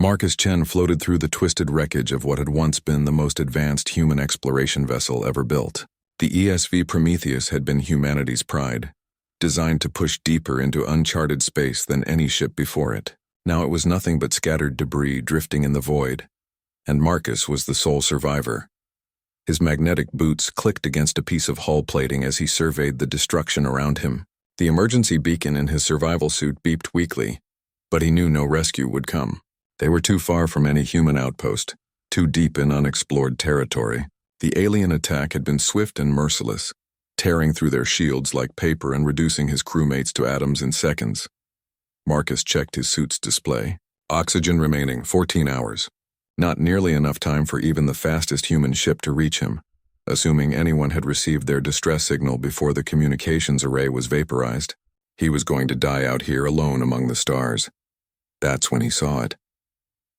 Marcus Chen floated through the twisted wreckage of what had once been the most advanced human exploration vessel ever built. The ESV Prometheus had been humanity's pride, designed to push deeper into uncharted space than any ship before it. Now it was nothing but scattered debris drifting in the void, and Marcus was the sole survivor. His magnetic boots clicked against a piece of hull plating as he surveyed the destruction around him. The emergency beacon in his survival suit beeped weakly, but he knew no rescue would come. They were too far from any human outpost, too deep in unexplored territory. The alien attack had been swift and merciless, tearing through their shields like paper and reducing his crewmates to atoms in seconds. Marcus checked his suit's display. Oxygen remaining, 14 hours. Not nearly enough time for even the fastest human ship to reach him, assuming anyone had received their distress signal before the communications array was vaporized. He was going to die out here alone among the stars. That's when he saw it.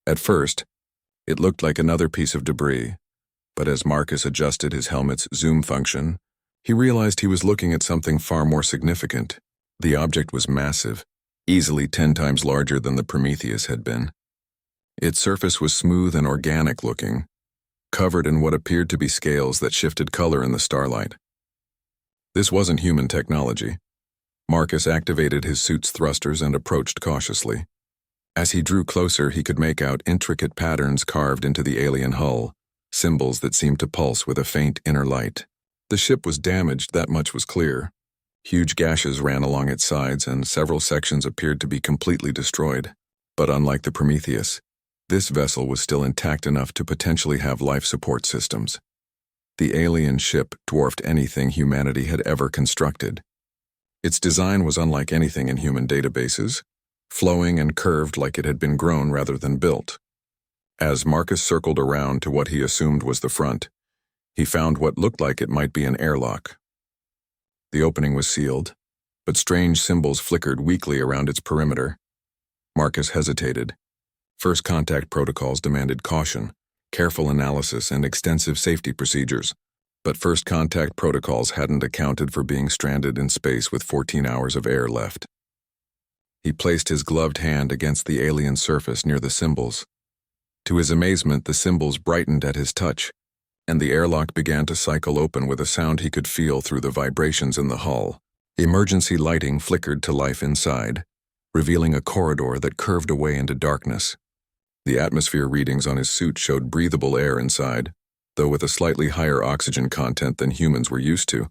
At first, it looked like another piece of debris, but as Marcus adjusted his helmet's zoom function, he realized he was looking at something far more significant. The object was massive, easily 10 times larger than the Prometheus had been. Its surface was smooth and organic-looking, covered in what appeared to be scales that shifted color in the starlight. This wasn't human technology. Marcus activated his suit's thrusters and approached cautiously. As he drew closer, he could make out intricate patterns carved into the alien hull, symbols that seemed to pulse with a faint inner light. The ship was damaged, that much was clear. Huge gashes ran along its sides, and several sections appeared to be completely destroyed. But unlike the Prometheus, this vessel was still intact enough to potentially have life support systems. The alien ship dwarfed anything humanity had ever constructed. Its design was unlike anything in human databases, flowing and curved like it had been grown rather than built. As Marcus circled around to what he assumed was the front, he found what looked like it might be an airlock. The opening was sealed, but strange symbols flickered weakly around its perimeter. Marcus hesitated. First contact protocols demanded caution, careful analysis, and extensive safety procedures, but first contact protocols hadn't accounted for being stranded in space with 14 hours of air left. He placed his gloved hand against the alien surface near the symbols. To his amazement, the symbols brightened at his touch, and the airlock began to cycle open with a sound he could feel through the vibrations in the hull. Emergency lighting flickered to life inside, revealing a corridor that curved away into darkness. The atmosphere readings on his suit showed breathable air inside, though with a slightly higher oxygen content than humans were used to.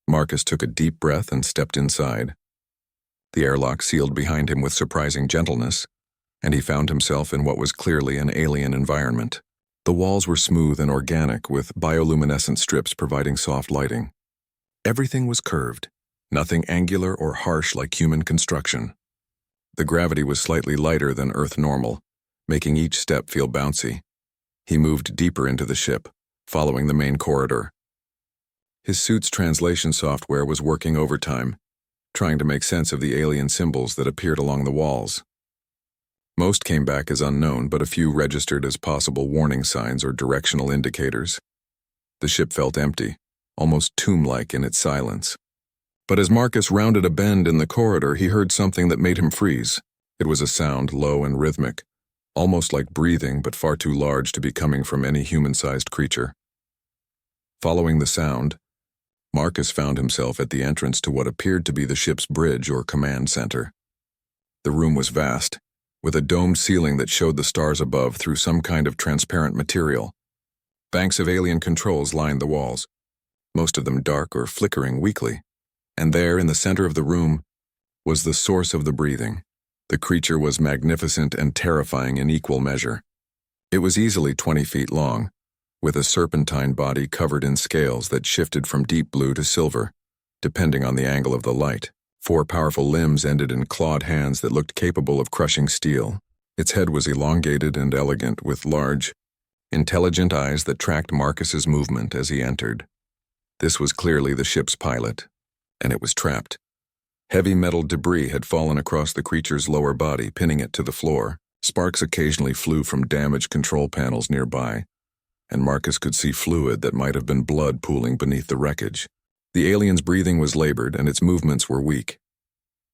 Marcus took a deep breath and stepped inside. The airlock sealed behind him with surprising gentleness, and he found himself in what was clearly an alien environment. The walls were smooth and organic, with bioluminescent strips providing soft lighting. Everything was curved, nothing angular or harsh like human construction. The gravity was slightly lighter than Earth normal, making each step feel bouncy. He moved deeper into the ship, following the main corridor. His suit's translation software was working overtime, trying to make sense of the alien symbols that appeared along the walls. Most came back as unknown, but a few registered as possible warning signs or directional indicators. The ship felt empty, almost tomb-like in its silence. But as Marcus rounded a bend in the corridor, he heard something that made him freeze. It was a sound, low and rhythmic, almost like breathing, but far too large to be coming from any human-sized creature. Following the sound, Marcus found himself at the entrance to what appeared to be the ship's bridge or command center. The room was vast, with a domed ceiling that showed the stars above through some kind of transparent material. Banks of alien controls lined the walls, most of them dark or flickering weakly. And there, in the center of the room, was the source of the breathing. The creature was magnificent and terrifying in equal measure. It was easily 20 feet long, with a serpentine body covered in scales that shifted from deep blue to silver, depending on the angle of the light. 4 powerful limbs ended in clawed hands that looked capable of crushing steel. Its head was elongated and elegant, with large, intelligent eyes that tracked Marcus's movement as he entered. This was clearly the ship's pilot, and it was trapped. Heavy metal debris had fallen across the creature's lower body, pinning it to the floor. Sparks occasionally flew from damaged control panels nearby, and Marcus could see fluid that might have been blood pooling beneath the wreckage. The alien's breathing was labored, and its movements were weak.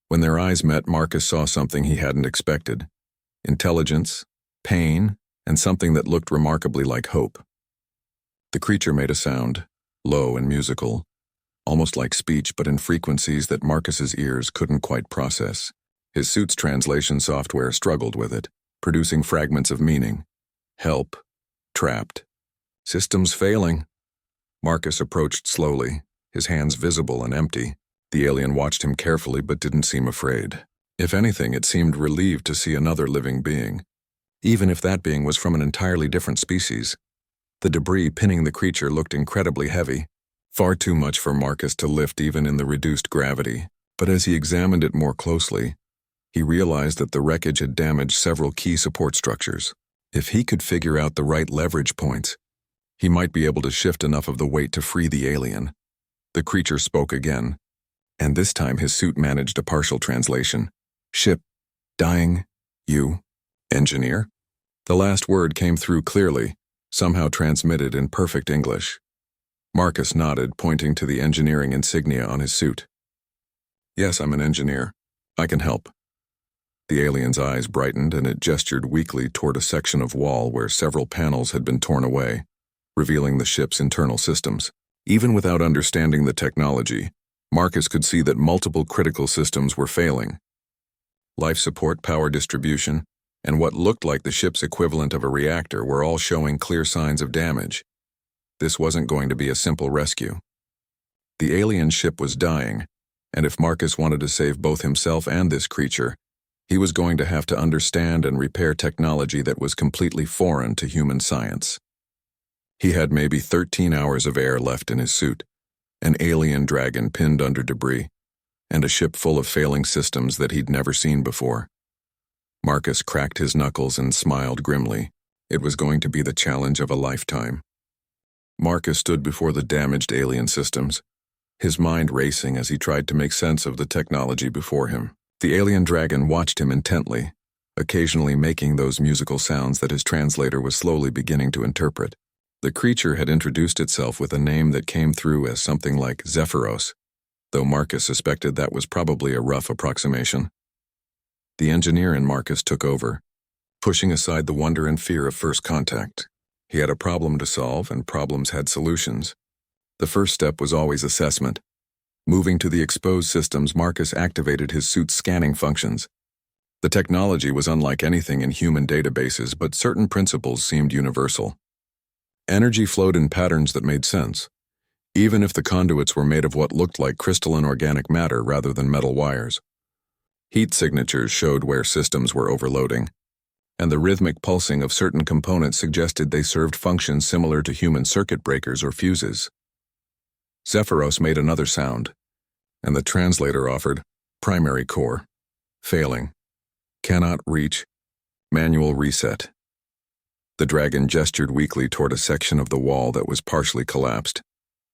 When their eyes met, Marcus saw something he hadn't expected. Intelligence, pain, and something that looked remarkably like hope. The creature made a sound, low and musical, almost like speech but in frequencies that Marcus's ears couldn't quite process. His suit's translation software struggled with it, producing fragments of meaning. Help. Trapped. Systems failing. Marcus approached slowly, his hands visible and empty. The alien watched him carefully but didn't seem afraid. If anything, it seemed relieved to see another living being, even if that being was from an entirely different species. The debris pinning the creature looked incredibly heavy, far too much for Marcus to lift even in the reduced gravity. But as he examined it more closely, he realized that the wreckage had damaged several key support structures. If he could figure out the right leverage points, he might be able to shift enough of the weight to free the alien. The creature spoke again, and this time his suit managed a partial translation. Ship. Dying. You. Engineer? The last word came through clearly, somehow transmitted in perfect English. Marcus nodded, pointing to the engineering insignia on his suit. Yes, I'm an engineer. I can help. The alien's eyes brightened and it gestured weakly toward a section of wall where several panels had been torn away, revealing the ship's internal systems. Even without understanding the technology, Marcus could see that multiple critical systems were failing. Life support, power distribution, and what looked like the ship's equivalent of a reactor were all showing clear signs of damage. This wasn't going to be a simple rescue. The alien ship was dying, and if Marcus wanted to save both himself and this creature, he was going to have to understand and repair technology that was completely foreign to human science. He had maybe 13 hours of air left in his suit, an alien dragon pinned under debris, and a ship full of failing systems that he'd never seen before. Marcus cracked his knuckles and smiled grimly. It was going to be the challenge of a lifetime. Marcus stood before the damaged alien systems, his mind racing as he tried to make sense of the technology before him. The alien dragon watched him intently, occasionally making those musical sounds that his translator was slowly beginning to interpret. The creature had introduced itself with a name that came through as something like Zephyros, though Marcus suspected that was probably a rough approximation. The engineer in Marcus took over, pushing aside the wonder and fear of first contact. He had a problem to solve, and problems had solutions. The first step was always assessment. Moving to the exposed systems, Marcus activated his suit's scanning functions. The technology was unlike anything in human databases, but certain principles seemed universal. Energy flowed in patterns that made sense, even if the conduits were made of what looked like crystalline organic matter rather than metal wires. Heat signatures showed where systems were overloading, and the rhythmic pulsing of certain components suggested they served functions similar to human circuit breakers or fuses. Zephyros made another sound, and the translator offered, primary core, failing, cannot reach, manual reset. The dragon gestured weakly toward a section of the wall that was partially collapsed.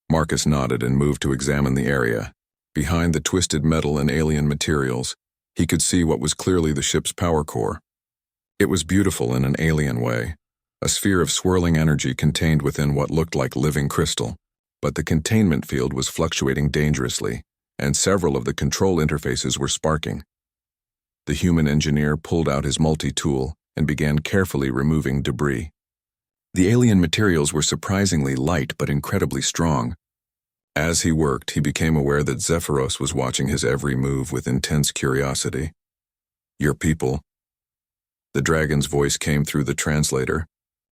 Marcus nodded and moved to examine the area. Behind the twisted metal and alien materials, he could see what was clearly the ship's power core. It was beautiful in an alien way, a sphere of swirling energy contained within what looked like living crystal. But the containment field was fluctuating dangerously, and several of the control interfaces were sparking. The human engineer pulled out his multi-tool and began carefully removing debris. The alien materials were surprisingly light but incredibly strong. As he worked, he became aware that Zephyros was watching his every move with intense curiosity. Your people. The dragon's voice came through the translator,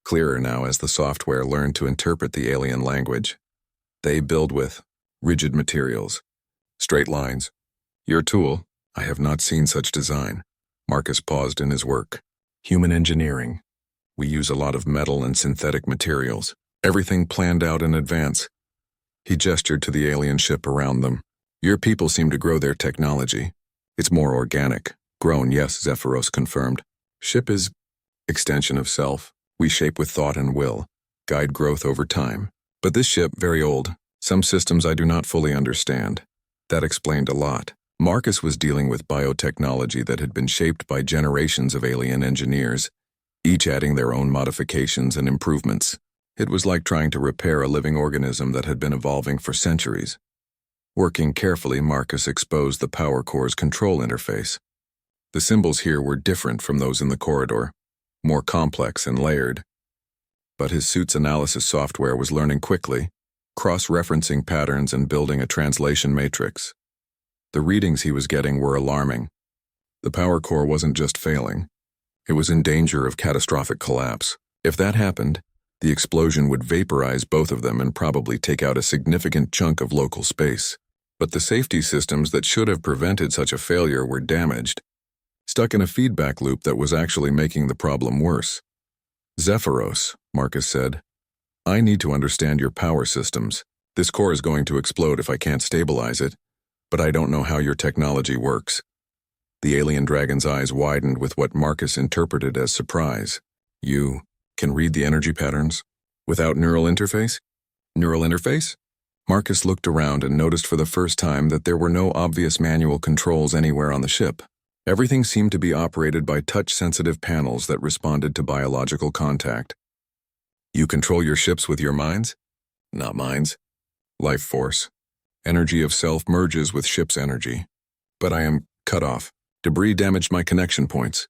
clearer now as the software learned to interpret the alien language. They build with rigid materials, straight lines. Your tool, I have not seen such design. Marcus paused in his work. Human engineering. We use a lot of metal and synthetic materials. Everything planned out in advance. He gestured to the alien ship around them. Your people seem to grow their technology. It's more organic. Grown, yes, Zephyros confirmed. Ship is extension of self. We shape with thought and will, guide growth over time. But this ship, very old. Some systems I do not fully understand. That explained a lot. Marcus was dealing with biotechnology that had been shaped by generations of alien engineers, each adding their own modifications and improvements. It was like trying to repair a living organism that had been evolving for centuries. Working carefully, Marcus exposed the power core's control interface. The symbols here were different from those in the corridor. more complex and layered. But his suit's analysis software was learning quickly, cross-referencing patterns and building a translation matrix. The readings he was getting were alarming. The power core wasn't just failing. It was in danger of catastrophic collapse. If that happened, the explosion would vaporize both of them and probably take out a significant chunk of local space. But the safety systems that should have prevented such a failure were damaged, stuck in a feedback loop that was actually making the problem worse. "Zephyros," Marcus said, "I need to understand your power systems. This core is going to explode if I can't stabilize it, but I don't know how your technology works." The alien dragon's eyes widened with what Marcus interpreted as surprise. "You can read the energy patterns? Without neural interface?" "Neural interface?" Marcus looked around and noticed for the first time that there were no obvious manual controls anywhere on the ship. Everything seemed to be operated by touch-sensitive panels that responded to biological contact. "You control your ships with your minds?" "Not minds. Life force. Energy of self merges with ship's energy. But I am cut off. Debris damaged my connection points."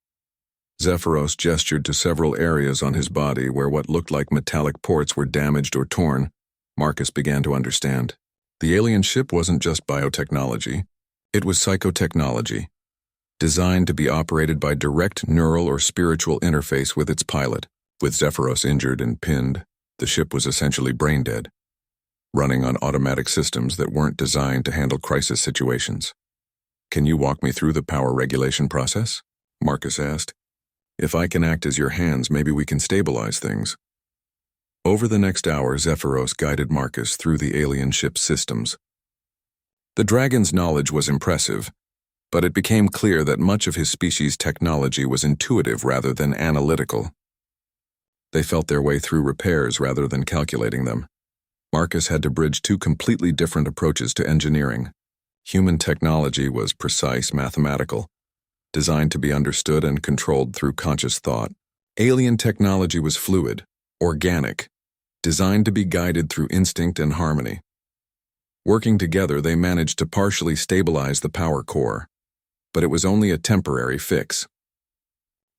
Zephyros gestured to several areas on his body where what looked like metallic ports were damaged or torn. Marcus began to understand. The alien ship wasn't just biotechnology. It was psychotechnology, designed to be operated by direct neural or spiritual interface with its pilot. With Zephyros injured and pinned, the ship was essentially brain-dead, running on automatic systems that weren't designed to handle crisis situations. "Can you walk me through the power regulation process?" Marcus asked. "If I can act as your hands, maybe we can stabilize things." Over the next hour, Zephyros guided Marcus through the alien ship's systems. The dragon's knowledge was impressive, but it became clear that much of his species' technology was intuitive rather than analytical. They felt their way through repairs rather than calculating them. Marcus had to bridge two completely different approaches to engineering. Human technology was precise, mathematical, designed to be understood and controlled through conscious thought. Alien technology was fluid, organic, designed to be guided through instinct and harmony. Working together, they managed to partially stabilize the power core, but it was only a temporary fix.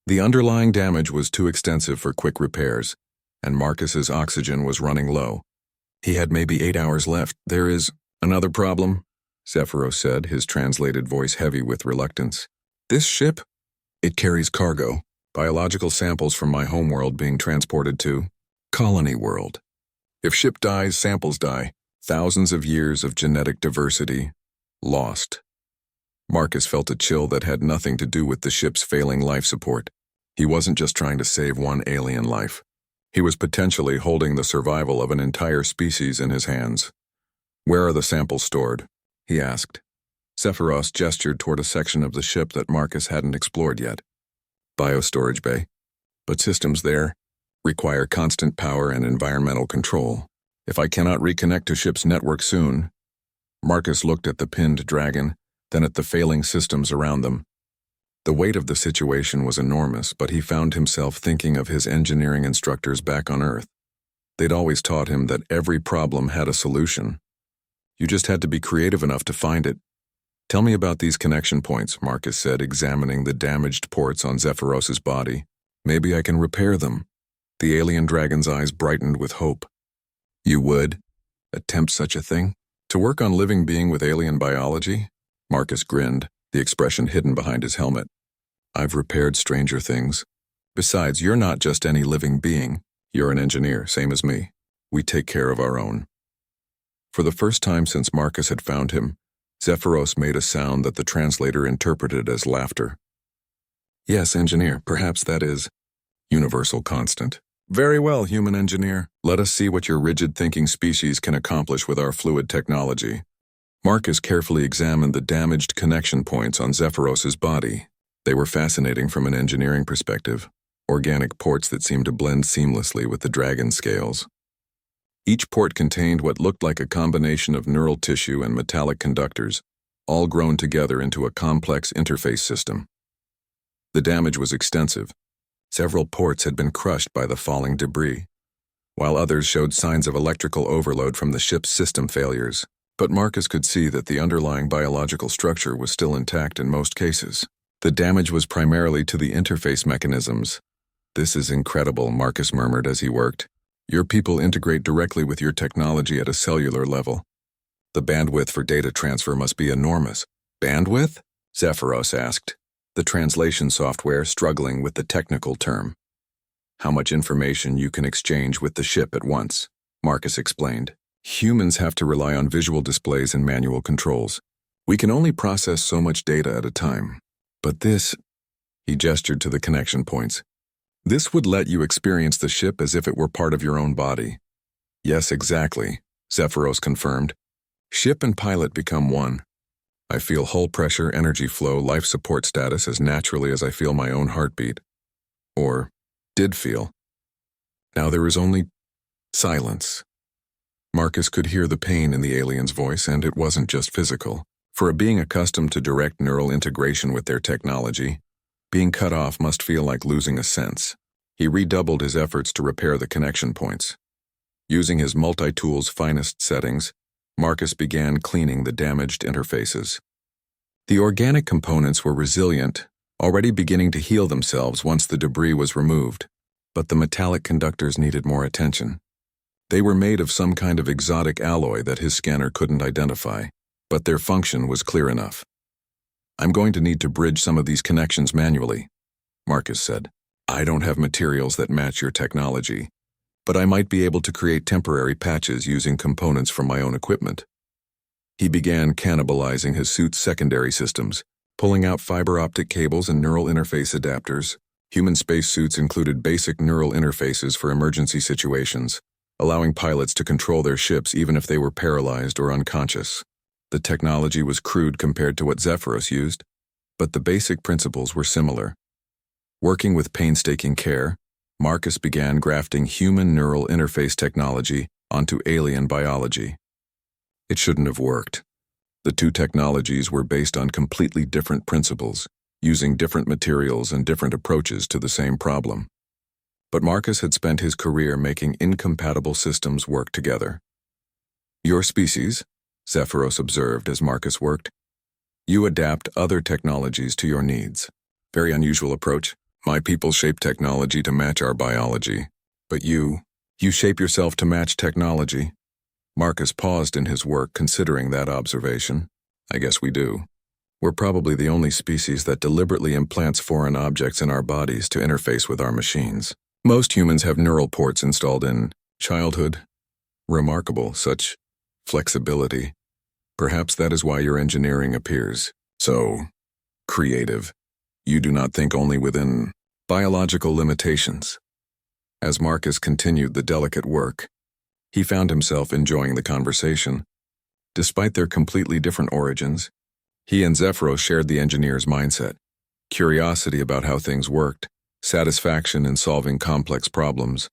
The underlying damage was too extensive for quick repairs, and Marcus's oxygen was running low. He had maybe 8 hours left. "There is another problem," Zephyros said, his translated voice heavy with reluctance. "This ship, it carries cargo, biological samples from my homeworld being transported to Colony World. If ship dies, samples die. Thousands of years of genetic diversity lost." Marcus felt a chill that had nothing to do with the ship's failing life support. He wasn't just trying to save one alien life. He was potentially holding the survival of an entire species in his hands. "Where are the samples stored?" he asked. Zephyros gestured toward a section of the ship that Marcus hadn't explored yet. "Biostorage bay. But systems there require constant power and environmental control. If I cannot reconnect to ship's network soon..." Marcus looked at the pinned dragon, then at the failing systems around them. The weight of the situation was enormous, but he found himself thinking of his engineering instructors back on Earth. They'd always taught him that every problem had a solution. You just had to be creative enough to find it. "Tell me about these connection points," Marcus said, examining the damaged ports on Zephyros's body. "Maybe I can repair them." The alien dragon's eyes brightened with hope. "You would attempt such a thing? To work on living being with alien biology?" Marcus grinned, the expression hidden behind his helmet. "I've repaired stranger things. Besides, you're not just any living being. You're an engineer, same as me. We take care of our own." For the first time since Marcus had found him, Zephyros made a sound that the translator interpreted as laughter. "Yes, engineer, perhaps that is universal constant." "Very well, human engineer. Let us see what your rigid-thinking species can accomplish with our fluid technology." Marcus carefully examined the damaged connection points on Zephyros's body. They were fascinating from an engineering perspective, organic ports that seemed to blend seamlessly with the dragon scales. Each port contained what looked like a combination of neural tissue and metallic conductors, all grown together into a complex interface system. The damage was extensive. Several ports had been crushed by the falling debris, while others showed signs of electrical overload from the ship's system failures. But Marcus could see that the underlying biological structure was still intact in most cases. The damage was primarily to the interface mechanisms, "This is incredible," Marcus murmured as he worked. "Your people integrate directly with your technology at a cellular level. The bandwidth for data transfer must be enormous." "Bandwidth?" Zephyros asked, the translation software struggling with the technical term. "How much information you can exchange with the ship at once," Marcus explained. "Humans have to rely on visual displays and manual controls. We can only process so much data at a time. But this," he gestured to the connection points, "this would let you experience the ship as if it were part of your own body." "Yes, exactly," Zephyros confirmed. "Ship and pilot become one. I feel hull pressure, energy flow, life support status as naturally as I feel my own heartbeat. Or did feel. Now there is only silence." Marcus could hear the pain in the alien's voice, and it wasn't just physical. For a being accustomed to direct neural integration with their technology, being cut off must feel like losing a sense. He redoubled his efforts to repair the connection points. Using his multi-tool's finest settings, Marcus began cleaning the damaged interfaces. The organic components were resilient, already beginning to heal themselves once the debris was removed, but the metallic conductors needed more attention. They were made of some kind of exotic alloy that his scanner couldn't identify, but their function was clear enough. "I'm going to need to bridge some of these connections manually," Marcus said. "I don't have materials that match your technology, but I might be able to create temporary patches using components from my own equipment." He began cannibalizing his suit's secondary systems, pulling out fiber optic cables and neural interface adapters. Human spacesuits included basic neural interfaces for emergency situations, allowing pilots to control their ships even if they were paralyzed or unconscious. The technology was crude compared to what Zephyros used, but the basic principles were similar. Working with painstaking care, Marcus began grafting human neural interface technology onto alien biology. It shouldn't have worked. The two technologies were based on completely different principles, using different materials and different approaches to the same problem. But Marcus had spent his career making incompatible systems work together. "Your species," Zephyros observed as Marcus worked, "you adapt other technologies to your needs. Very unusual approach. My people shape technology to match our biology. But you shape yourself to match technology." Marcus paused in his work, considering that observation. "I guess we do. We're probably the only species that deliberately implants foreign objects in our bodies to interface with our machines. Most humans have neural ports installed in childhood. Remarkable, such flexibility. Perhaps that is why your engineering appears so creative. You do not think only within biological limitations." As Marcus continued the delicate work, he found himself enjoying the conversation. Despite their completely different origins, he and Zephyros shared the engineer's mindset: curiosity about how things worked, satisfaction in solving complex problems,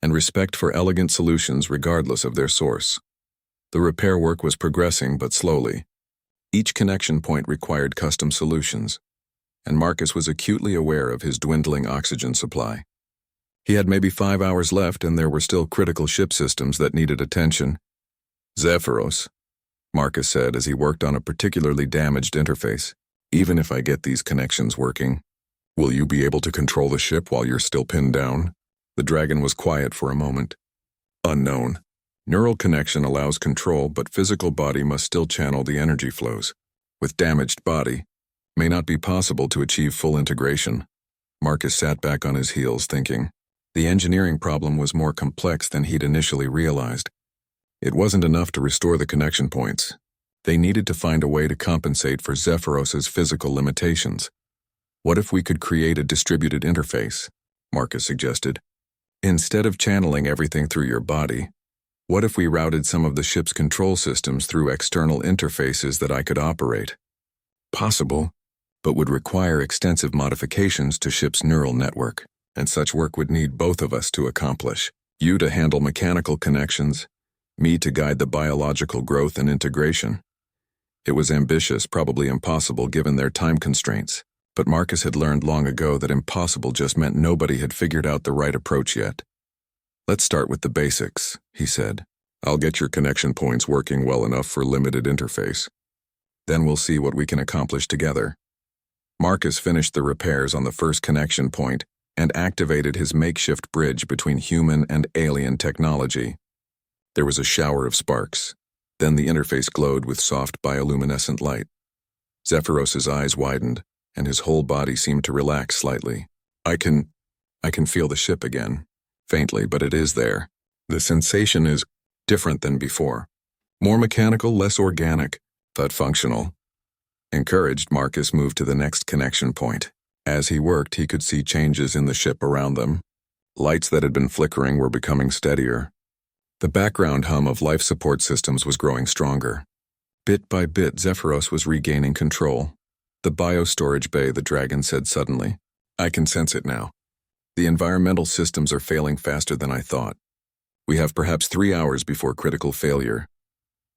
and respect for elegant solutions regardless of their source. The repair work was progressing, but slowly. Each connection point required custom solutions, and Marcus was acutely aware of his dwindling oxygen supply. He had maybe 5 hours left, and there were still critical ship systems that needed attention. "Zephyros," Marcus said as he worked on a particularly damaged interface, "even if I get these connections working, will you be able to control the ship while you're still pinned down?" The dragon was quiet for a moment. "Unknown. Neural connection allows control, but physical body must still channel the energy flows. With damaged body, may not be possible to achieve full integration." Marcus sat back on his heels thinking. The engineering problem was more complex than he'd initially realized. It wasn't enough to restore the connection points. They needed to find a way to compensate for Zephyros's physical limitations. "What if we could create a distributed interface?" Marcus suggested. "Instead of channeling everything through your body, what if we routed some of the ship's control systems through external interfaces that I could operate?" Possible, but would require extensive modifications to ship's neural network, and such work would need both of us to accomplish. You to handle mechanical connections, me to guide the biological growth and integration. It was ambitious, probably impossible given their time constraints, but Marcus had learned long ago that impossible just meant nobody had figured out the right approach yet. "Let's start with the basics," he said. "I'll get your connection points working well enough for limited interface. Then we'll see what we can accomplish together." Marcus finished the repairs on the first connection point and activated his makeshift bridge between human and alien technology. There was a shower of sparks. Then the interface glowed with soft bioluminescent light. Zephyros's eyes widened, and his whole body seemed to relax slightly. I can feel the ship again. Faintly, but it is there. The sensation is different than before. More mechanical, less organic, but functional. Encouraged, Marcus moved to the next connection point. As he worked, he could see changes in the ship around them. Lights that had been flickering were becoming steadier. The background hum of life support systems was growing stronger. Bit by bit, Zephyros was regaining control. The biostorage bay, the dragon said suddenly. I can sense it now. The environmental systems are failing faster than I thought. We have perhaps 3 hours before critical failure.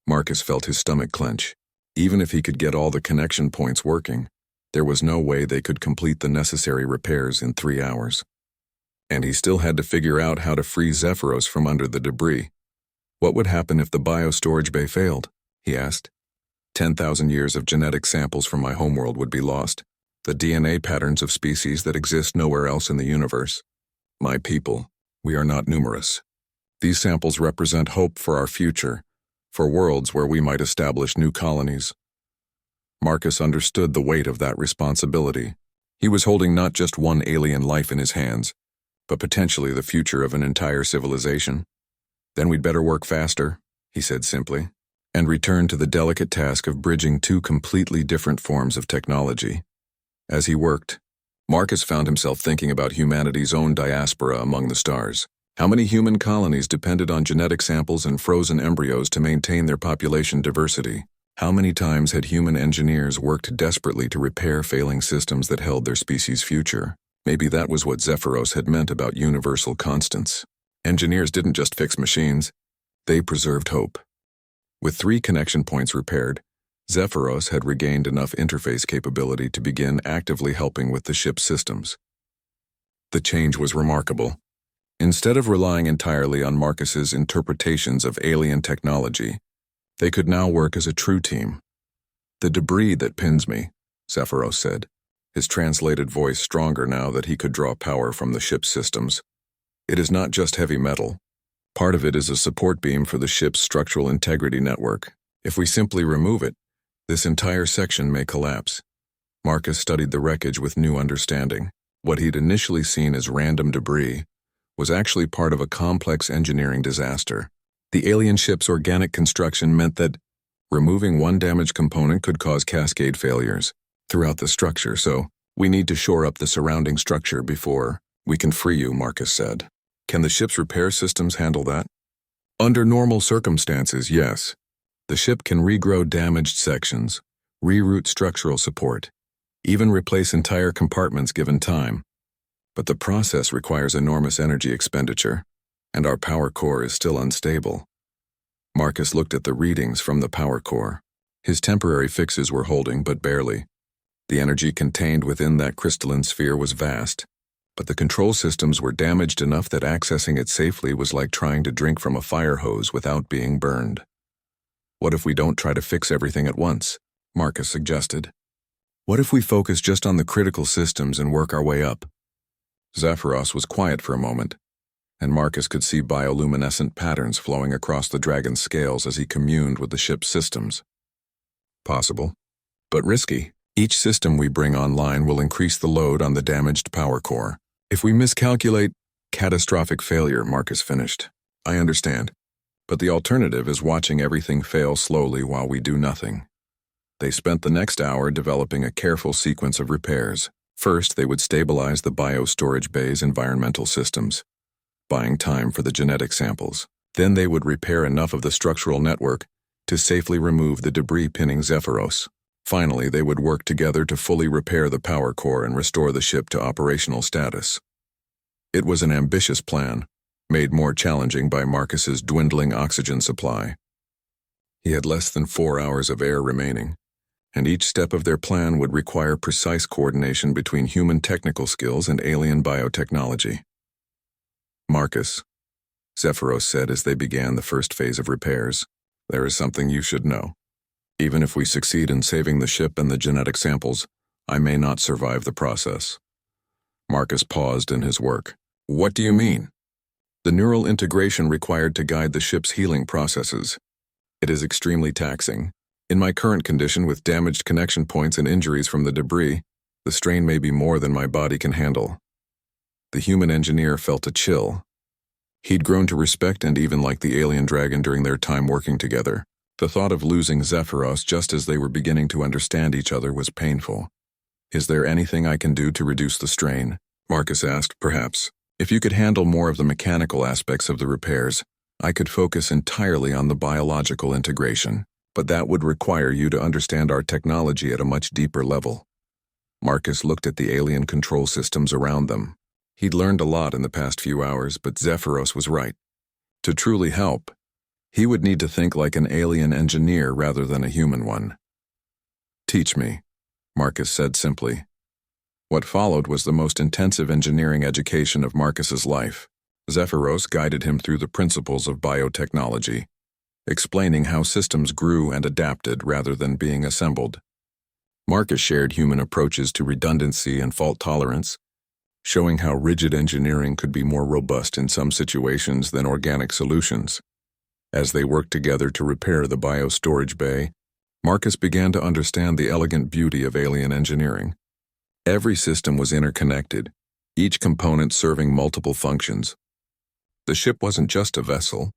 Marcus felt his stomach clench. Even if he could get all the connection points working, there was no way they could complete the necessary repairs in 3 hours. And he still had to figure out how to free Zephyros from under the debris. What would happen if the biostorage bay failed? He asked. 10,000 years of genetic samples from my homeworld would be lost. The DNA patterns of species that exist nowhere else in the universe. My people, we are not numerous. These samples represent hope for our future, for worlds where we might establish new colonies. Marcus understood the weight of that responsibility. He was holding not just one alien life in his hands, but potentially the future of an entire civilization. Then we'd better work faster, he said simply, and return to the delicate task of bridging two completely different forms of technology. As he worked, Marcus found himself thinking about humanity's own diaspora among the stars. How many human colonies depended on genetic samples and frozen embryos to maintain their population diversity? How many times had human engineers worked desperately to repair failing systems that held their species' future? Maybe that was what Zephyros had meant about universal constants. Engineers didn't just fix machines, they preserved hope. With 3 connection points repaired, Zephyros had regained enough interface capability to begin actively helping with the ship's systems. The change was remarkable. Instead of relying entirely on Marcus's interpretations of alien technology, they could now work as a true team. The debris that pins me, Zephyros said, his translated voice stronger now that he could draw power from the ship's systems. It is not just heavy metal. Part of it is a support beam for the ship's structural integrity network. If we simply remove it, this entire section may collapse. Marcus studied the wreckage with new understanding. What he'd initially seen as random debris was actually part of a complex engineering disaster. The alien ship's organic construction meant that removing one damaged component could cause cascade failures throughout the structure, so we need to shore up the surrounding structure before we can free you, Marcus said. Can the ship's repair systems handle that? Under normal circumstances, yes. The ship can regrow damaged sections, reroute structural support, even replace entire compartments given time. But the process requires enormous energy expenditure, and our power core is still unstable. Marcus looked at the readings from the power core. His temporary fixes were holding, but barely. The energy contained within that crystalline sphere was vast, but the control systems were damaged enough that accessing it safely was like trying to drink from a fire hose without being burned. What if we don't try to fix everything at once? Marcus suggested. What if we focus just on the critical systems and work our way up? Zephyros was quiet for a moment, and Marcus could see bioluminescent patterns flowing across the dragon's scales as he communed with the ship's systems. Possible, but risky. Each system we bring online will increase the load on the damaged power core. If we miscalculate, catastrophic failure, Marcus finished. I understand, but the alternative is watching everything fail slowly while we do nothing. They spent the next hour developing a careful sequence of repairs. First, they would stabilize the biostorage bay's environmental systems, buying time for the genetic samples. Then they would repair enough of the structural network to safely remove the debris pinning Zephyros. Finally, they would work together to fully repair the power core and restore the ship to operational status. It was an ambitious plan, made more challenging by Marcus's dwindling oxygen supply. He had less than 4 hours of air remaining, and each step of their plan would require precise coordination between human technical skills and alien biotechnology. Marcus, Zephyros said as they began the first phase of repairs, there is something you should know. Even if we succeed in saving the ship and the genetic samples, I may not survive the process. Marcus paused in his work. What do you mean? The neural integration required to guide the ship's healing processes. It is extremely taxing. In my current condition with damaged connection points and injuries from the debris, the strain may be more than my body can handle. The human engineer felt a chill. He'd grown to respect and even like the alien dragon during their time working together. The thought of losing Zephyros just as they were beginning to understand each other was painful. Is there anything I can do to reduce the strain? Marcus asked, perhaps. If you could handle more of the mechanical aspects of the repairs, I could focus entirely on the biological integration, but that would require you to understand our technology at a much deeper level. Marcus looked at the alien control systems around them. He'd learned a lot in the past few hours, but Zephyros was right. To truly help, he would need to think like an alien engineer rather than a human one. Teach me, Marcus said simply. What followed was the most intensive engineering education of Marcus's life. Zephyros guided him through the principles of biotechnology, explaining how systems grew and adapted rather than being assembled. Marcus shared human approaches to redundancy and fault tolerance, showing how rigid engineering could be more robust in some situations than organic solutions. As they worked together to repair the biostorage bay, Marcus began to understand the elegant beauty of alien engineering. Every system was interconnected, each component serving multiple functions. The ship wasn't just a vessel,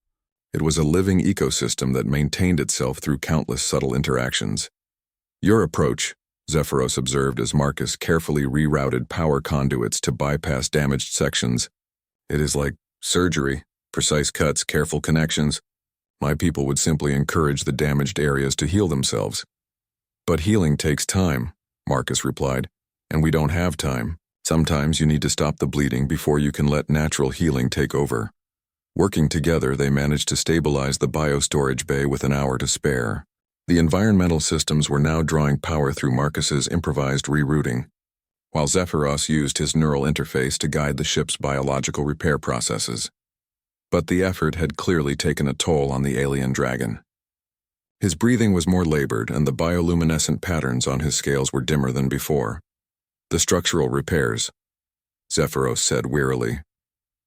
it was a living ecosystem that maintained itself through countless subtle interactions. Your approach, Zephyros observed as Marcus carefully rerouted power conduits to bypass damaged sections. It is like surgery, precise cuts, careful connections. My people would simply encourage the damaged areas to heal themselves. But healing takes time, Marcus replied, and we don't have time. Sometimes you need to stop the bleeding before you can let natural healing take over. Working together, they managed to stabilize the biostorage bay with an hour to spare. The environmental systems were now drawing power through Marcus's improvised rerouting, while Zephyros used his neural interface to guide the ship's biological repair processes. But the effort had clearly taken a toll on the alien dragon. His breathing was more labored, and the bioluminescent patterns on his scales were dimmer than before. The structural repairs, Zephyros said wearily.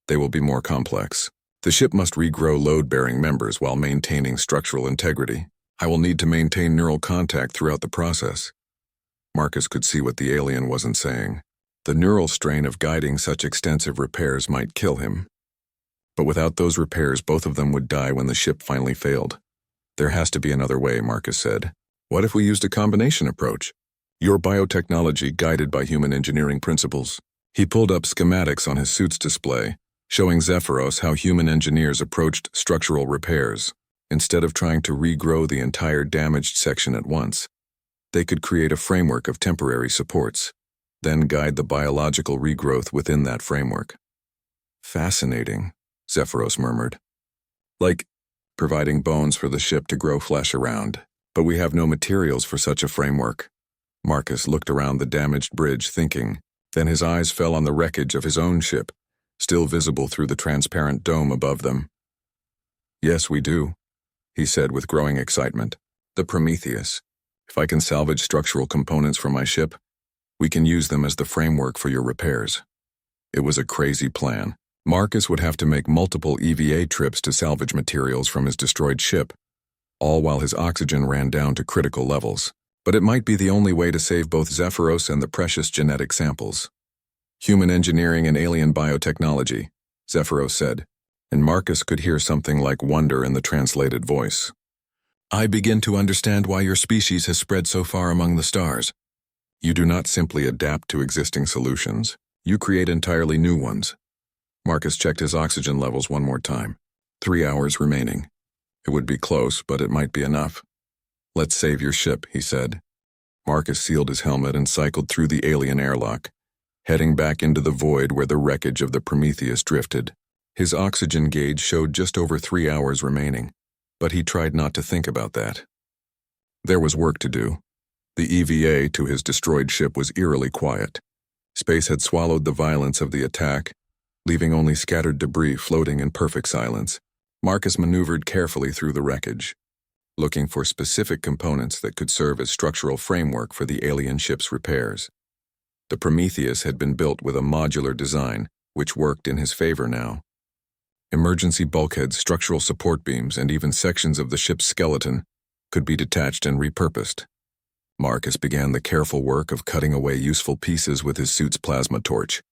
They will be more complex. The ship must regrow load-bearing members while maintaining structural integrity. I will need to maintain neural contact throughout the process. Marcus could see what the alien wasn't saying. The neural strain of guiding such extensive repairs might kill him. But without those repairs, both of them would die when the ship finally failed. There has to be another way, Marcus said. What if we used a combination approach? Your biotechnology guided by human engineering principles. He pulled up schematics on his suit's display, showing Zephyros how human engineers approached structural repairs. Instead of trying to regrow the entire damaged section at once, they could create a framework of temporary supports, then guide the biological regrowth within that framework. Fascinating, Zephyros murmured. Like providing bones for the ship to grow flesh around. But we have no materials for such a framework. Marcus looked around the damaged bridge, thinking. Then his eyes fell on the wreckage of his own ship, still visible through the transparent dome above them. Yes, we do, he said with growing excitement. The Prometheus. If I can salvage structural components from my ship, we can use them as the framework for your repairs. It was a crazy plan. Marcus would have to make multiple EVA trips to salvage materials from his destroyed ship, all while his oxygen ran down to critical levels. But it might be the only way to save both Zephyros and the precious genetic samples. Human engineering and alien biotechnology, Zephyros said, and Marcus could hear something like wonder in the translated voice. I begin to understand why your species has spread so far among the stars. You do not simply adapt to existing solutions. You create entirely new ones. Marcus checked his oxygen levels one more time. 3 hours remaining. It would be close, but it might be enough. Let's save your ship, he said. Marcus sealed his helmet and cycled through the alien airlock, heading back into the void where the wreckage of the Prometheus drifted. His oxygen gauge showed just over 3 hours remaining, but he tried not to think about that. There was work to do. The EVA to his destroyed ship was eerily quiet. Space had swallowed the violence of the attack, leaving only scattered debris floating in perfect silence. Marcus maneuvered carefully through the wreckage, looking for specific components that could serve as structural framework for the alien ship's repairs. The Prometheus had been built with a modular design, which worked in his favor now. Emergency bulkheads, structural support beams, and even sections of the ship's skeleton could be detached and repurposed. Marcus began the careful work of cutting away useful pieces with his suit's plasma torch.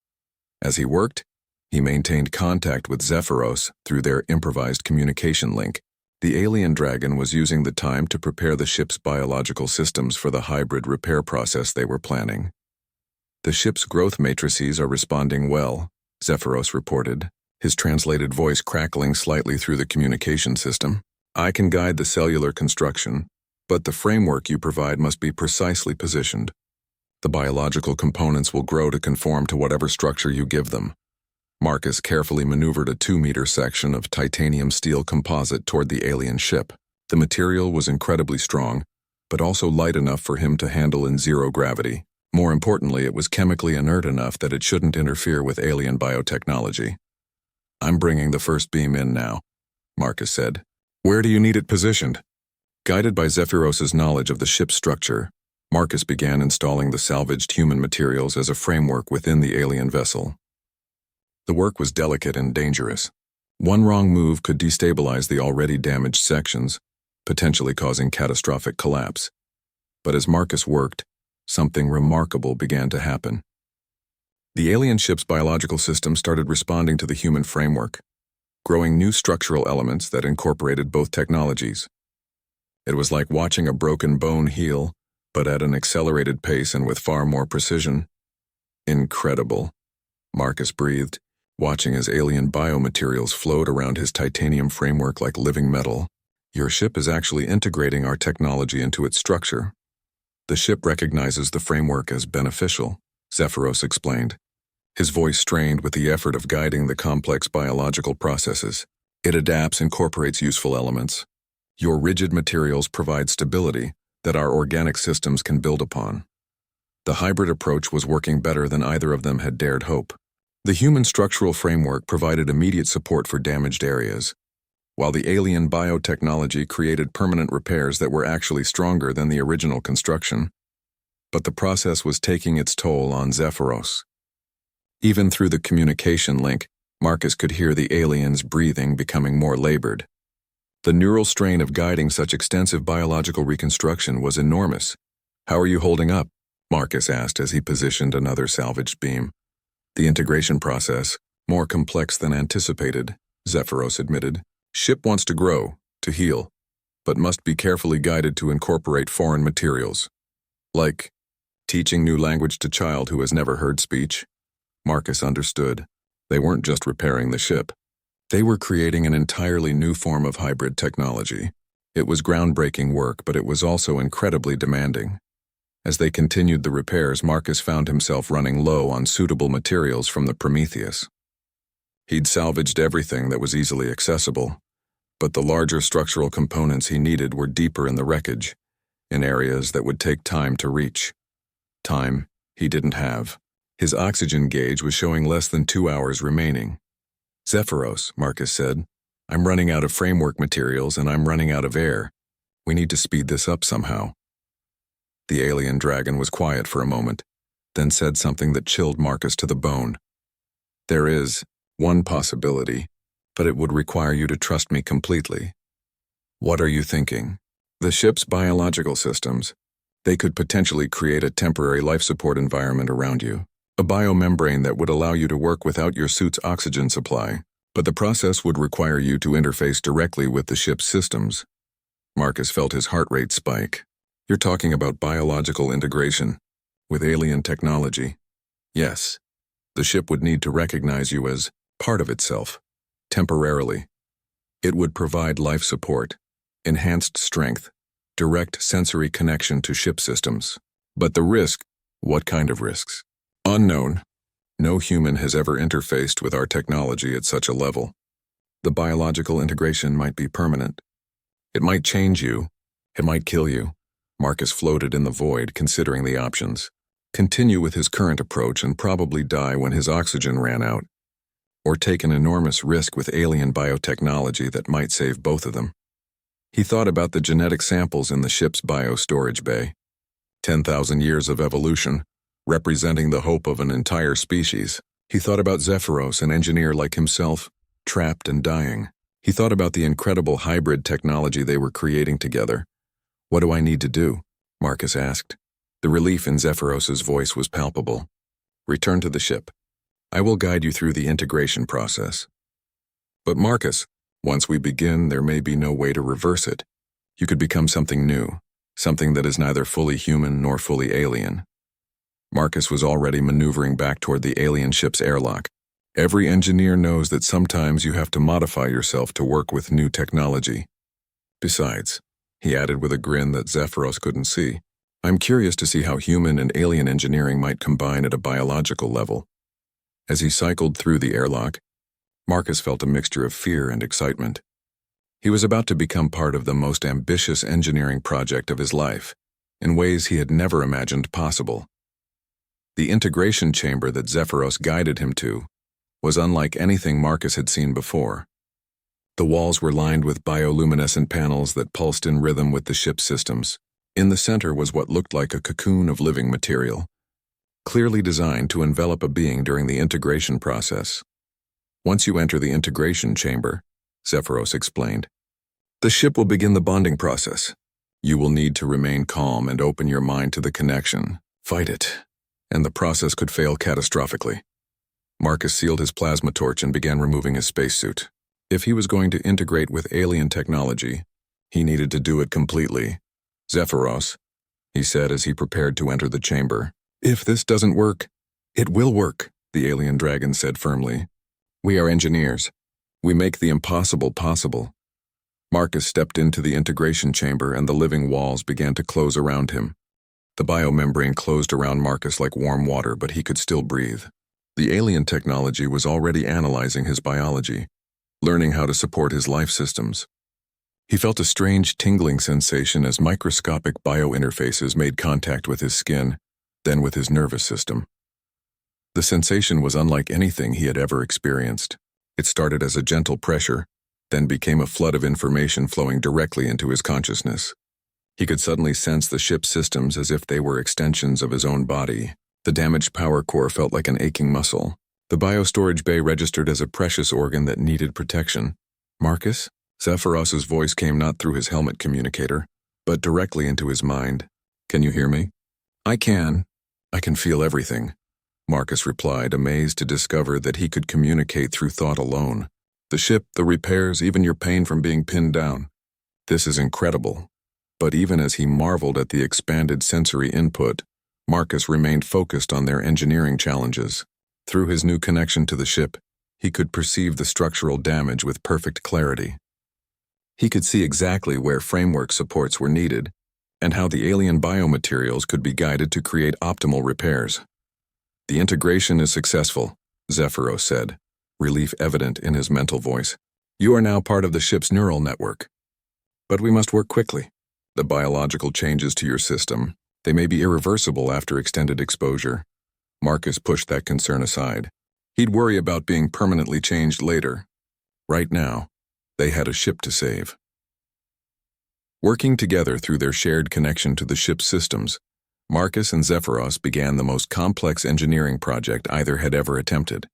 As he worked, he maintained contact with Zephyros through their improvised communication link. The alien dragon was using the time to prepare the ship's biological systems for the hybrid repair process they were planning. The ship's growth matrices are responding well, Zephyros reported, his translated voice crackling slightly through the communication system. I can guide the cellular construction, but the framework you provide must be precisely positioned. The biological components will grow to conform to whatever structure you give them. Marcus carefully maneuvered a 2-meter section of titanium steel composite toward the alien ship. The material was incredibly strong, but also light enough for him to handle in zero gravity. More importantly, it was chemically inert enough that it shouldn't interfere with alien biotechnology. I'm bringing the first beam in now, Marcus said. Where do you need it positioned? Guided by Zephyros's knowledge of the ship's structure, Marcus began installing the salvaged human materials as a framework within the alien vessel. The work was delicate and dangerous. One wrong move could destabilize the already damaged sections, potentially causing catastrophic collapse. But as Marcus worked, something remarkable began to happen. The alien ship's biological system started responding to the human framework, growing new structural elements that incorporated both technologies. It was like watching a broken bone heal, but at an accelerated pace and with far more precision. Incredible, Marcus breathed, watching as alien biomaterials flowed around his titanium framework like living metal. Your ship is actually integrating our technology into its structure. The ship recognizes the framework as beneficial, Zephyros explained, his voice strained with the effort of guiding the complex biological processes. It adapts, incorporates useful elements. Your rigid materials provide stability that our organic systems can build upon. The hybrid approach was working better than either of them had dared hope. The human structural framework provided immediate support for damaged areas, while the alien biotechnology created permanent repairs that were actually stronger than the original construction. But the process was taking its toll on Zephyros. Even through the communication link, Marcus could hear the alien's breathing becoming more labored. The neural strain of guiding such extensive biological reconstruction was enormous. How are you holding up? Marcus asked as he positioned another salvaged beam. The integration process, more complex than anticipated, Zephyros admitted. Ship wants to grow, to heal, but must be carefully guided to incorporate foreign materials. Like teaching new language to child who has never heard speech. Marcus understood. They weren't just repairing the ship. They were creating an entirely new form of hybrid technology. It was groundbreaking work, but it was also incredibly demanding. As they continued the repairs, Marcus found himself running low on suitable materials from the Prometheus. He'd salvaged everything that was easily accessible, but the larger structural components he needed were deeper in the wreckage, in areas that would take time to reach. Time he didn't have. His oxygen gauge was showing less than 2 hours remaining. Zephyros, Marcus said, I'm running out of framework materials and I'm running out of air. We need to speed this up somehow. The alien dragon was quiet for a moment, then said something that chilled Marcus to the bone. There is one possibility, but it would require you to trust me completely. What are you thinking? The ship's biological systems. They could potentially create a temporary life support environment around you, a biomembrane that would allow you to work without your suit's oxygen supply, but the process would require you to interface directly with the ship's systems. Marcus felt his heart rate spike. You're talking about biological integration with alien technology. Yes, the ship would need to recognize you as part of itself, temporarily. It would provide life support, enhanced strength, direct sensory connection to ship systems. But the risk, what kind of risks? Unknown. No human has ever interfaced with our technology at such a level. The biological integration might be permanent. It might change you. It might kill you. Marcus floated in the void, considering the options. Continue with his current approach and probably die when his oxygen ran out, or take an enormous risk with alien biotechnology that might save both of them. He thought about the genetic samples in the ship's biostorage bay. 10,000 years of evolution, representing the hope of an entire species. He thought about Zephyros, an engineer like himself, trapped and dying. He thought about the incredible hybrid technology they were creating together. "What do I need to do?" Marcus asked. The relief in Zephyros's voice was palpable. "Return to the ship. I will guide you through the integration process." "But Marcus, once we begin, there may be no way to reverse it. You could become something new, something that is neither fully human nor fully alien." Marcus was already maneuvering back toward the alien ship's airlock. Every engineer knows that sometimes you have to modify yourself to work with new technology. "Besides," he added with a grin that Zephyros couldn't see, "I'm curious to see how human and alien engineering might combine at a biological level." As he cycled through the airlock, Marcus felt a mixture of fear and excitement. He was about to become part of the most ambitious engineering project of his life, in ways he had never imagined possible. The integration chamber that Zephyros guided him to was unlike anything Marcus had seen before. The walls were lined with bioluminescent panels that pulsed in rhythm with the ship's systems. In the center was what looked like a cocoon of living material, clearly designed to envelop a being during the integration process. "Once you enter the integration chamber," Zephyros explained, "the ship will begin the bonding process. You will need to remain calm and open your mind to the connection. Fight it, and the process could fail catastrophically." Marcus sealed his plasma torch and began removing his spacesuit. If he was going to integrate with alien technology, he needed to do it completely. "Zephyros," he said as he prepared to enter the chamber. "If this doesn't work, it will work," the alien dragon said firmly. "We are engineers. We make the impossible possible." Marcus stepped into the integration chamber and the living walls began to close around him. The biomembrane closed around Marcus like warm water, but he could still breathe. The alien technology was already analyzing his biology, learning how to support his life systems. He felt a strange tingling sensation as microscopic biointerfaces made contact with his skin, then with his nervous system. The sensation was unlike anything he had ever experienced. It started as a gentle pressure, then became a flood of information flowing directly into his consciousness. He could suddenly sense the ship's systems as if they were extensions of his own body. The damaged power core felt like an aching muscle. The biostorage bay registered as a precious organ that needed protection. "Marcus?" Zephyros's voice came not through his helmet communicator, but directly into his mind. "Can you hear me?" "I can. I can feel everything," Marcus replied, amazed to discover that he could communicate through thought alone. "The ship, the repairs, even your pain from being pinned down. This is incredible." But even as he marveled at the expanded sensory input, Marcus remained focused on their engineering challenges. Through his new connection to the ship, he could perceive the structural damage with perfect clarity. He could see exactly where framework supports were needed, and how the alien biomaterials could be guided to create optimal repairs. "The integration is successful," Zephyros said, relief evident in his mental voice. "You are now part of the ship's neural network. But we must work quickly. The biological changes to your system, they may be irreversible after extended exposure." Marcus pushed that concern aside. He'd worry about being permanently changed later. Right now, they had a ship to save. Working together through their shared connection to the ship's systems, Marcus and Zephyros began the most complex engineering project either had ever attempted.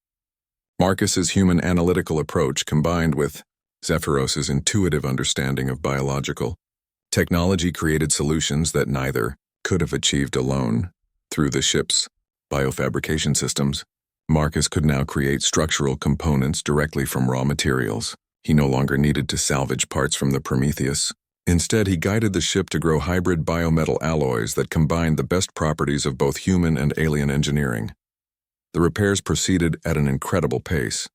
Marcus's human analytical approach combined with Zephyros's intuitive understanding of biological technology created solutions that neither could have achieved alone. Through the ship's biofabrication systems, Marcus could now create structural components directly from raw materials. He no longer needed to salvage parts from the Prometheus. Instead, he guided the ship to grow hybrid biometal alloys that combined the best properties of both human and alien engineering. The repairs proceeded at an incredible pace.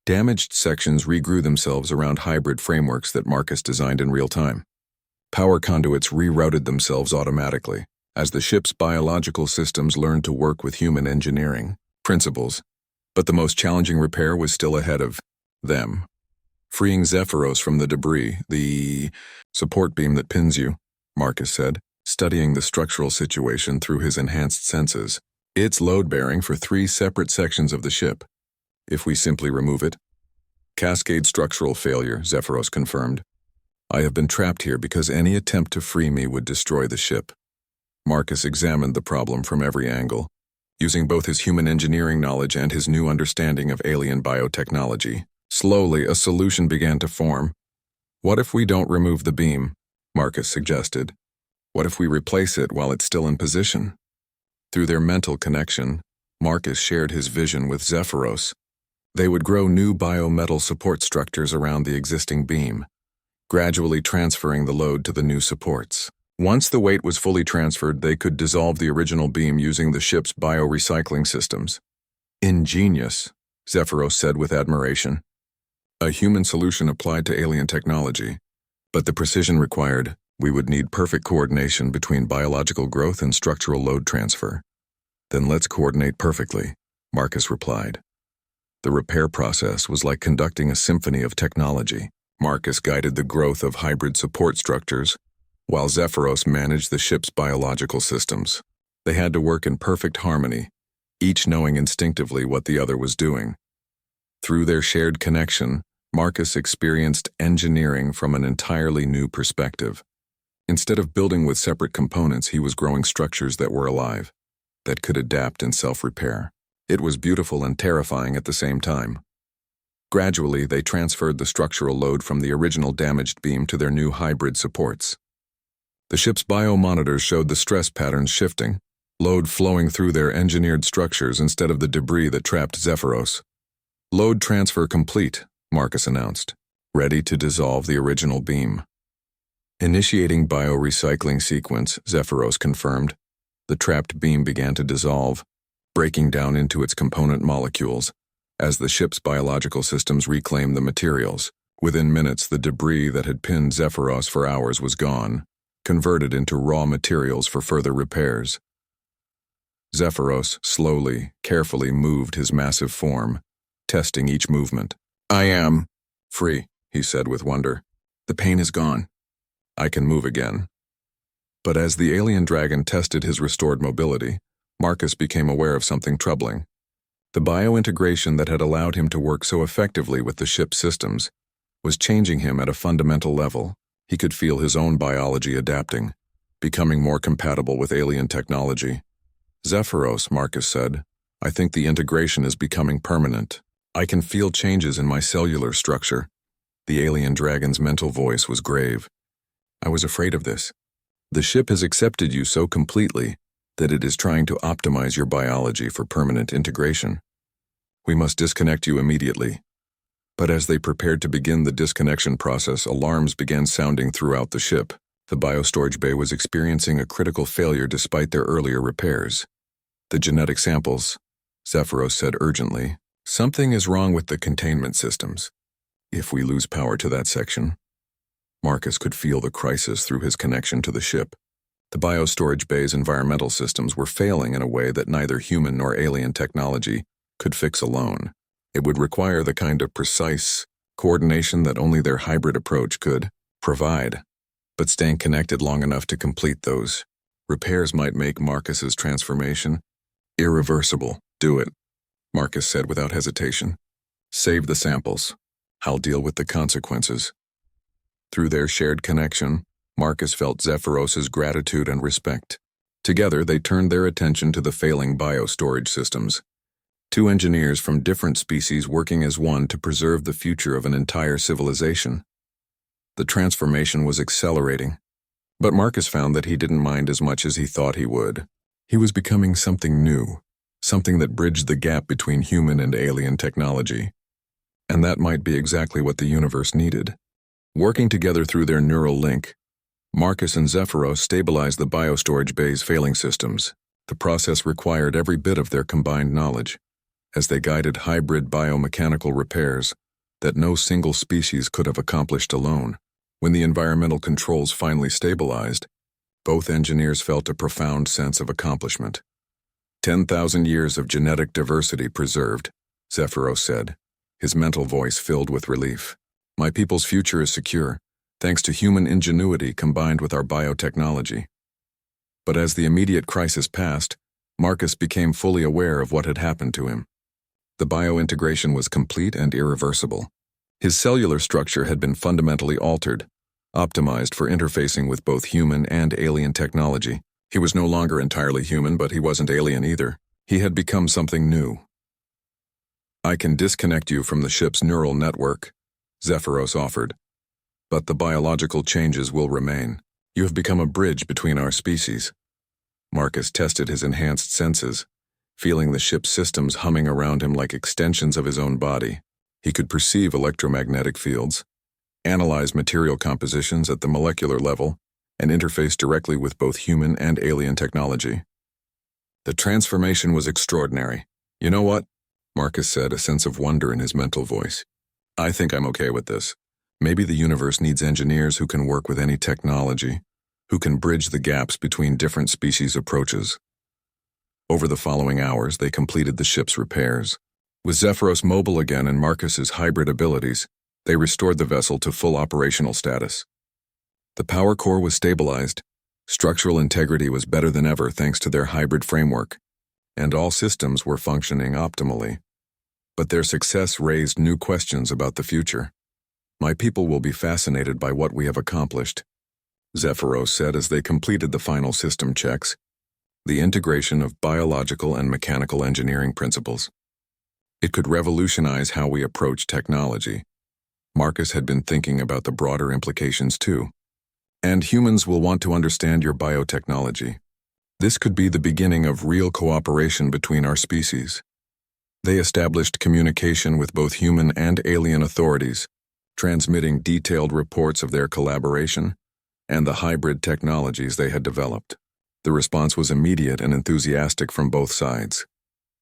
Damaged sections regrew themselves around hybrid frameworks that Marcus designed in real time. Power conduits rerouted themselves automatically as the ship's biological systems learned to work with human engineering principles. But the most challenging repair was still ahead of them. Freeing Zephyros from the debris, the support beam that pins you, Marcus said, studying the structural situation through his enhanced senses. "It's load-bearing for 3 separate sections of the ship. If we simply remove it..." "Cascade structural failure," Zephyros confirmed. "I have been trapped here because any attempt to free me would destroy the ship." Marcus examined the problem from every angle. using both his human engineering knowledge and his new understanding of alien biotechnology. Slowly, a solution began to form. "What if we don't remove the beam?" Marcus suggested. "What if we replace it while it's still in position?" Through their mental connection, Marcus shared his vision with Zephyros. They would grow new biometal support structures around the existing beam, gradually transferring the load to the new supports. Once the weight was fully transferred, they could dissolve the original beam using the ship's biorecycling systems. "Ingenious," Zephyros said with admiration. "A human solution applied to alien technology, but the precision required, we would need perfect coordination between biological growth and structural load transfer." "Then let's coordinate perfectly," Marcus replied. The repair process was like conducting a symphony of technology. Marcus guided the growth of hybrid support structures, while Zephyros managed the ship's biological systems. They had to work in perfect harmony, each knowing instinctively what the other was doing. Through their shared connection, Marcus experienced engineering from an entirely new perspective. Instead of building with separate components, he was growing structures that were alive, that could adapt and self-repair. It was beautiful and terrifying at the same time. Gradually, they transferred the structural load from the original damaged beam to their new hybrid supports. The ship's biomonitors showed the stress patterns shifting, load flowing through their engineered structures instead of the debris that trapped Zephyros. "Load transfer complete," Marcus announced, ready to dissolve the original beam. Initiating biorecycling sequence, Zephyros confirmed. The trapped beam began to dissolve, breaking down into its component molecules. As the ship's biological systems reclaimed the materials, within minutes the debris that had pinned Zephyros for hours was gone, converted into raw materials for further repairs. Zephyros slowly, carefully moved his massive form, testing each movement. "I am free," he said with wonder. "The pain is gone. I can move again." But as the alien dragon tested his restored mobility, Marcus became aware of something troubling. The biointegration that had allowed him to work so effectively with the ship's systems was changing him at a fundamental level. He could feel his own biology adapting, becoming more compatible with alien technology. "Zephyros," Marcus said, "I think the integration is becoming permanent. I can feel changes in my cellular structure." The alien dragon's mental voice was grave. "I was afraid of this. The ship has accepted you so completely that it is trying to optimize your biology for permanent integration. We must disconnect you immediately." But as they prepared to begin the disconnection process, alarms began sounding throughout the ship. The biostorage bay was experiencing a critical failure despite their earlier repairs. "The genetic samples," Zephyros said urgently. "Something is wrong with the containment systems. If we lose power to that section..." Marcus could feel the crisis through his connection to the ship. The biostorage bay's environmental systems were failing in a way that neither human nor alien technology could fix alone. It would require the kind of precise coordination that only their hybrid approach could provide. But staying connected long enough to complete those repairs might make Marcus's transformation irreversible. "Do it," Marcus said without hesitation. "Save the samples. I'll deal with the consequences." Through their shared connection, Marcus felt Zephyros's gratitude and respect. Together, they turned their attention to the failing biostorage systems. Two engineers from different species working as one to preserve the future of an entire civilization. The transformation was accelerating, but Marcus found that he didn't mind as much as he thought he would. He was becoming something new, something that bridged the gap between human and alien technology. And that might be exactly what the universe needed. Working together through their neural link, Marcus and Zephyros stabilized the biostorage bay's failing systems. The process required every bit of their combined knowledge, as they guided hybrid biomechanical repairs that no single species could have accomplished alone. When the environmental controls finally stabilized, both engineers felt a profound sense of accomplishment. 10,000 years of genetic diversity preserved, Zephyros said, his mental voice filled with relief. "My people's future is secure, thanks to human ingenuity combined with our biotechnology." But as the immediate crisis passed, Marcus became fully aware of what had happened to him. The biointegration was complete and irreversible. His cellular structure had been fundamentally altered, optimized for interfacing with both human and alien technology. He was no longer entirely human, but he wasn't alien either. He had become something new. "I can disconnect you from the ship's neural network," Zephyros offered, "but the biological changes will remain. You have become a bridge between our species." Marcus tested his enhanced senses, feeling the ship's systems humming around him like extensions of his own body. He could perceive electromagnetic fields, analyze material compositions at the molecular level, and interface directly with both human and alien technology. The transformation was extraordinary. "You know what?" Marcus said, a sense of wonder in his mental voice. "I think I'm okay with this. Maybe the universe needs engineers who can work with any technology, who can bridge the gaps between different species approaches." Over the following hours, they completed the ship's repairs. With Zephyros mobile again and Marcus's hybrid abilities, they restored the vessel to full operational status. The power core was stabilized, structural integrity was better than ever thanks to their hybrid framework, and all systems were functioning optimally. But their success raised new questions about the future. "My people will be fascinated by what we have accomplished," Zephyros said as they completed the final system checks, the integration of biological and mechanical engineering principles. It could revolutionize how we approach technology. Marcus had been thinking about the broader implications too. "And humans will want to understand your biotechnology. This could be the beginning of real cooperation between our species." They established communication with both human and alien authorities, transmitting detailed reports of their collaboration and the hybrid technologies they had developed. The response was immediate and enthusiastic from both sides.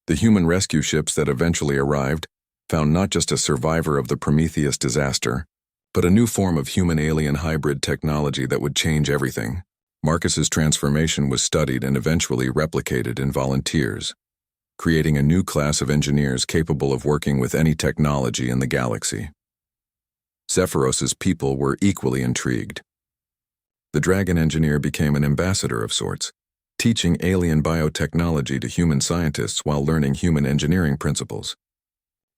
The human rescue ships that eventually arrived found not just a survivor of the Prometheus disaster, but a new form of human-alien hybrid technology that would change everything. Marcus's transformation was studied and eventually replicated in volunteers, creating a new class of engineers capable of working with any technology in the galaxy. Zephyros's people were equally intrigued. The Dragon engineer became an ambassador of sorts, teaching alien biotechnology to human scientists while learning human engineering principles.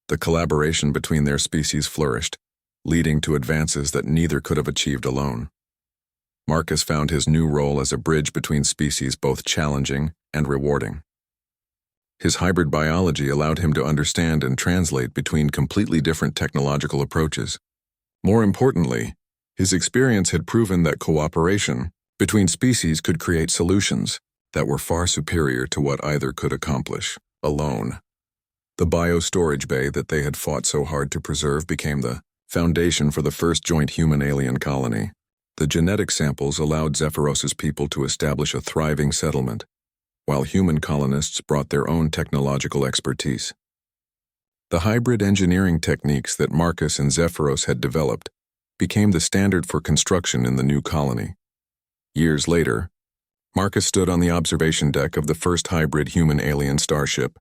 The collaboration between their species flourished, leading to advances that neither could have achieved alone. Marcus found his new role as a bridge between species both challenging and rewarding. His hybrid biology allowed him to understand and translate between completely different technological approaches. More importantly, his experience had proven that cooperation between species could create solutions that were far superior to what either could accomplish alone. The bio-storage bay that they had fought so hard to preserve became the foundation for the first joint human-alien colony. The genetic samples allowed Zephyros's people to establish a thriving settlement, while human colonists brought their own technological expertise. The hybrid engineering techniques that Marcus and Zephyros had developed became the standard for construction in the new colony. Years later, Marcus stood on the observation deck of the first hybrid human-alien starship,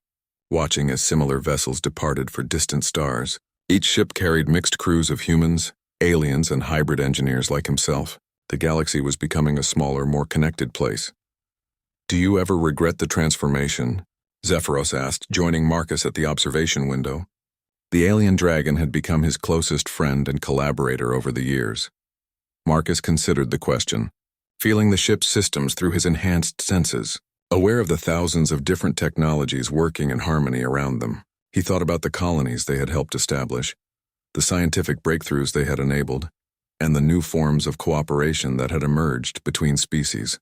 watching as similar vessels departed for distant stars. Each ship carried mixed crews of humans, aliens, and hybrid engineers like himself. The galaxy was becoming a smaller, more connected place. "Do you ever regret the transformation?" Zephyros asked, joining Marcus at the observation window. The alien dragon had become his closest friend and collaborator over the years. Marcus considered the question, feeling the ship's systems through his enhanced senses, aware of the thousands of different technologies working in harmony around them. He thought about the colonies they had helped establish, the scientific breakthroughs they had enabled, and the new forms of cooperation that had emerged between species.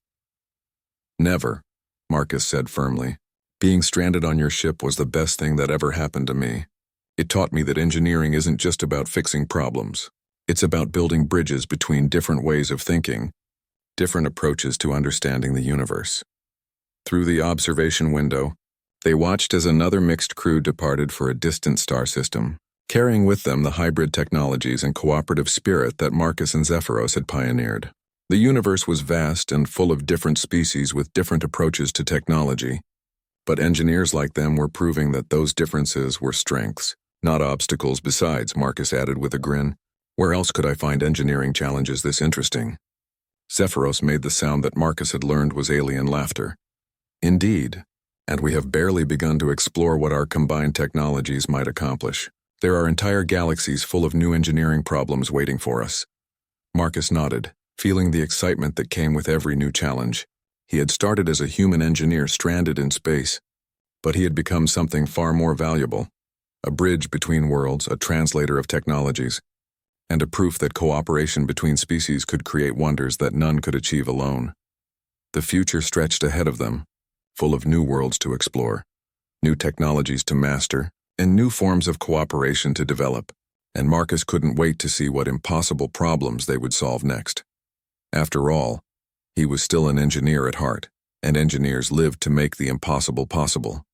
"Never," Marcus said firmly. "Being stranded on your ship was the best thing that ever happened to me. It taught me that engineering isn't just about fixing problems. It's about building bridges between different ways of thinking, different approaches to understanding the universe." Through the observation window, they watched as another mixed crew departed for a distant star system, carrying with them the hybrid technologies and cooperative spirit that Marcus and Zephyros had pioneered. The universe was vast and full of different species with different approaches to technology, but engineers like them were proving that those differences were strengths, not obstacles. Besides, Marcus added with a grin, "Where else could I find engineering challenges this interesting?" Zephyros made the sound that Marcus had learned was alien laughter. "Indeed, and we have barely begun to explore what our combined technologies might accomplish. There are entire galaxies full of new engineering problems waiting for us." Marcus nodded, feeling the excitement that came with every new challenge. He had started as a human engineer stranded in space, But he had become something far more valuable, a bridge between worlds, a translator of technologies, and a proof that cooperation between species could create wonders that none could achieve alone. The future stretched ahead of them, full of new worlds to explore, new technologies to master, and new forms of cooperation to develop, and Marcus couldn't wait to see what impossible problems they would solve next. After all, he was still an engineer at heart, and engineers lived to make the impossible possible.